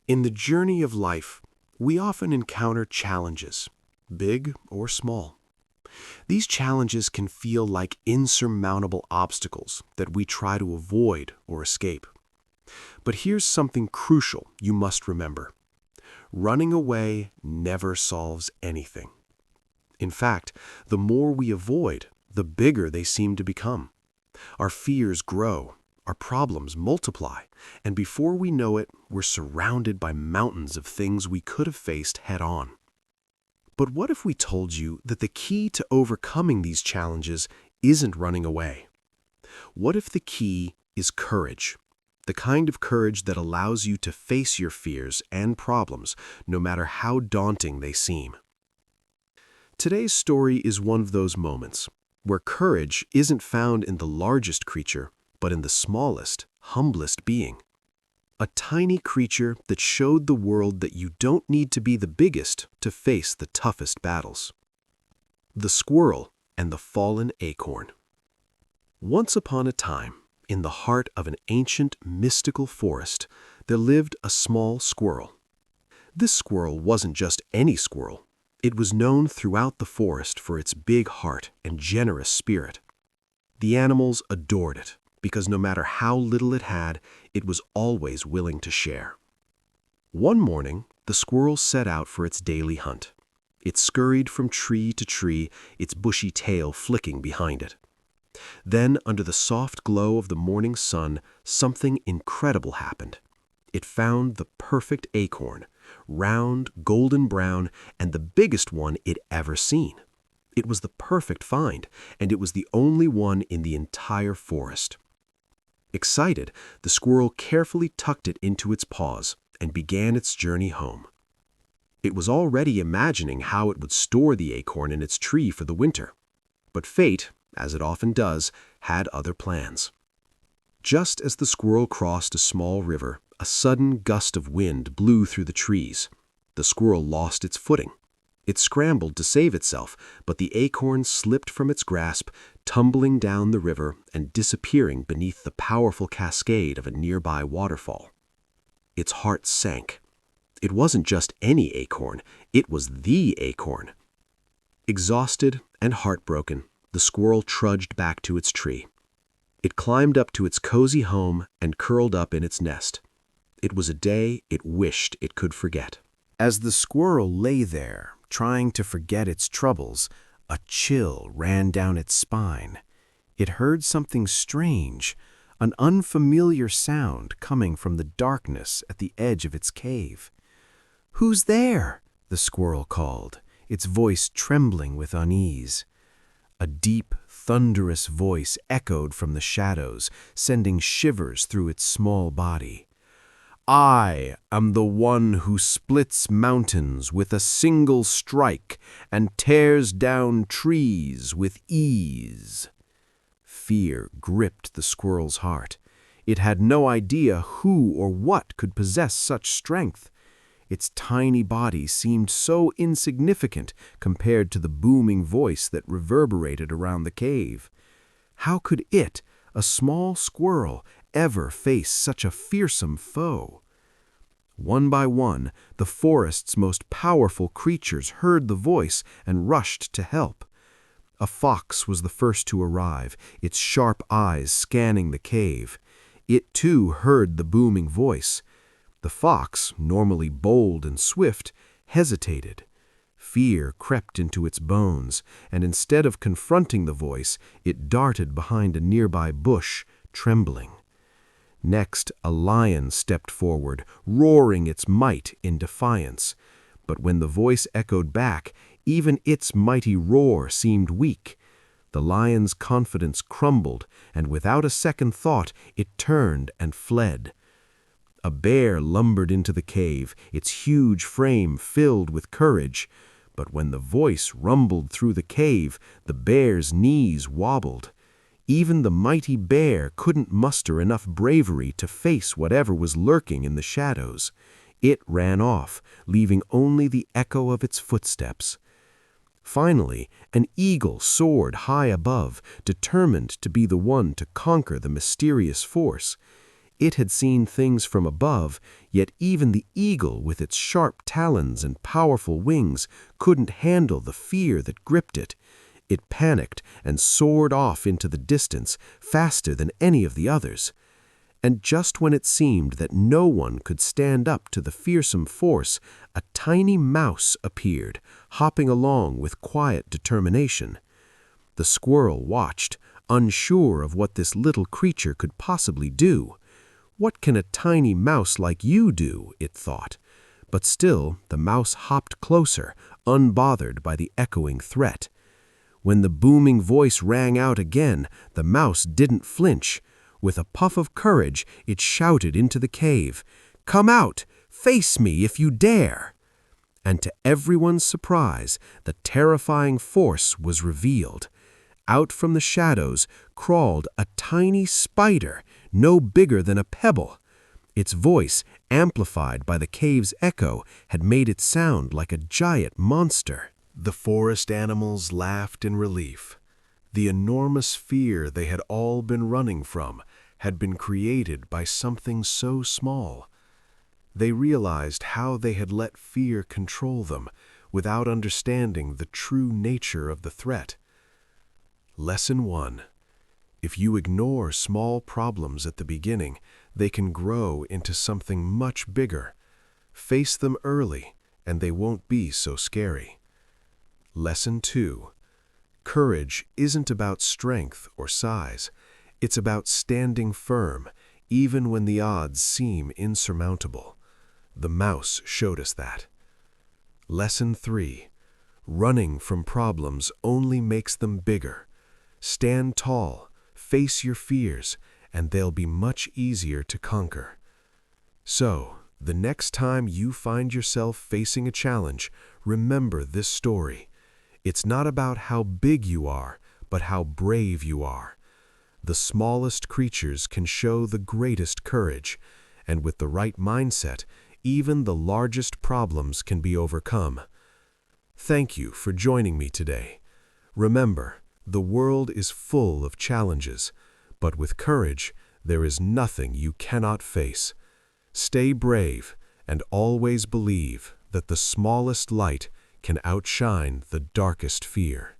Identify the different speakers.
Speaker 1: In the journey of life, we often encounter challenges, big or small. These challenges can feel like insurmountable obstacles that we try to avoid or escape. But here's something crucial you must remember. Running away never solves anything. In fact, the more we avoid, the bigger they seem to become. Our fears grow, our problems multiply, and before we know it, we're surrounded by mountains of things we could have faced head-on. But what if we told you that the key to overcoming these challenges isn't running away? What if the key is courage? The kind of courage that allows you to face your fears and problems, no matter how daunting they seem. Today's story is one of those moments where courage isn't found in the largest creature, but in the smallest, humblest being. A tiny creature that showed the world that you don't need to be the biggest to face the toughest battles. The squirrel and the fallen acorn. Once upon a time, in the heart of an ancient, mystical forest, there lived a small squirrel. This squirrel wasn't just any squirrel. It was known throughout the forest for its big heart and generous spirit. The animals adored it, because no matter how little it had, it was always willing to share. One morning, the squirrel set out for its daily hunt. It scurried from tree to tree, its bushy tail flicking behind it. Then, under the soft glow of the morning sun, something incredible happened. It found the perfect acorn, round, golden brown, and the biggest one it ever seen. It was the perfect find, and it was the only one in the entire forest. Excited, the squirrel carefully tucked it into its paws and began its journey home. It was already imagining how it would store the acorn in its tree for the winter. But fate, as it often does, had other plans. Just as the squirrel crossed a small river, a sudden gust of wind blew through the trees. The squirrel lost its footing. It scrambled to save itself, but the acorn slipped from its grasp, tumbling down the river and disappearing beneath the powerful cascade of a nearby waterfall. Its heart sank. It wasn't just any acorn, it was the acorn. Exhausted and heartbroken, the squirrel trudged back to its tree. It climbed up to its cozy home and curled up in its nest. It was a day it wished it could forget. As the squirrel lay there, trying to forget its troubles, a chill ran down its spine. It heard something strange, an unfamiliar sound coming from the darkness at the edge of its cave. "Who's there?" the squirrel called, its voice trembling with unease. A deep, thunderous voice echoed from the shadows, sending shivers through its small body. "I am the one who splits mountains with a single strike and tears down trees with ease." Fear gripped the squirrel's heart. It had no idea who or what could possess such strength. Its tiny body seemed so insignificant compared to the booming voice that reverberated around the cave. How could it, a small squirrel, ever face such a fearsome foe? One by one, the forest's most powerful creatures heard the voice and rushed to help. A fox was the first to arrive, its sharp eyes scanning the cave. It too heard the booming voice. The fox, normally bold and swift, hesitated. Fear crept into its bones, and instead of confronting the voice, it darted behind a nearby bush, trembling. Next, a lion stepped forward, roaring its might in defiance. But when the voice echoed back, even its mighty roar seemed weak. The lion's confidence crumbled, and without a second thought, it turned and fled. A bear lumbered into the cave, its huge frame filled with courage. But when the voice rumbled through the cave, the bear's knees wobbled. Even the mighty bear couldn't muster enough bravery to face whatever was lurking in the shadows. It ran off, leaving only the echo of its footsteps. Finally, an eagle soared high above, determined to be the one to conquer the mysterious force. It had seen things from above, yet even the eagle with its sharp talons and powerful wings couldn't handle the fear that gripped it. It panicked and soared off into the distance, faster than any of the others. And just when it seemed that no one could stand up to the fearsome force, a tiny mouse appeared, hopping along with quiet determination. The squirrel watched, unsure of what this little creature could possibly do. "What can a tiny mouse like you do?" it thought. But still the mouse hopped closer, unbothered by the echoing threat. When the booming voice rang out again, the mouse didn't flinch. With a puff of courage, it shouted into the cave, "Come out! Face me if you dare!" And to everyone's surprise, the terrifying force was revealed. Out from the shadows crawled a tiny spider, no bigger than a pebble. Its voice, amplified by the cave's echo, had made it sound like a giant monster. The forest animals laughed in relief. The enormous fear they had all been running from had been created by something so small. They realized how they had let fear control them without understanding the true nature of the threat. Lesson 1. If you ignore small problems at the beginning, they can grow into something much bigger. Face them early, and they won't be so scary. Lesson 2. Courage isn't about strength or size. It's about standing firm, even when the odds seem insurmountable. The mouse showed us that. Lesson 3. Running from problems only makes them bigger. Stand tall, face your fears, and they'll be much easier to conquer. So, the next time you find yourself facing a challenge, remember this story. It's not about how big you are, but how brave you are. The smallest creatures can show the greatest courage, and with the right mindset, even the largest problems can be overcome. Thank you for joining me today. Remember, the world is full of challenges, but with courage, there is nothing you cannot face. Stay brave and always believe that the smallest light can outshine the darkest fear.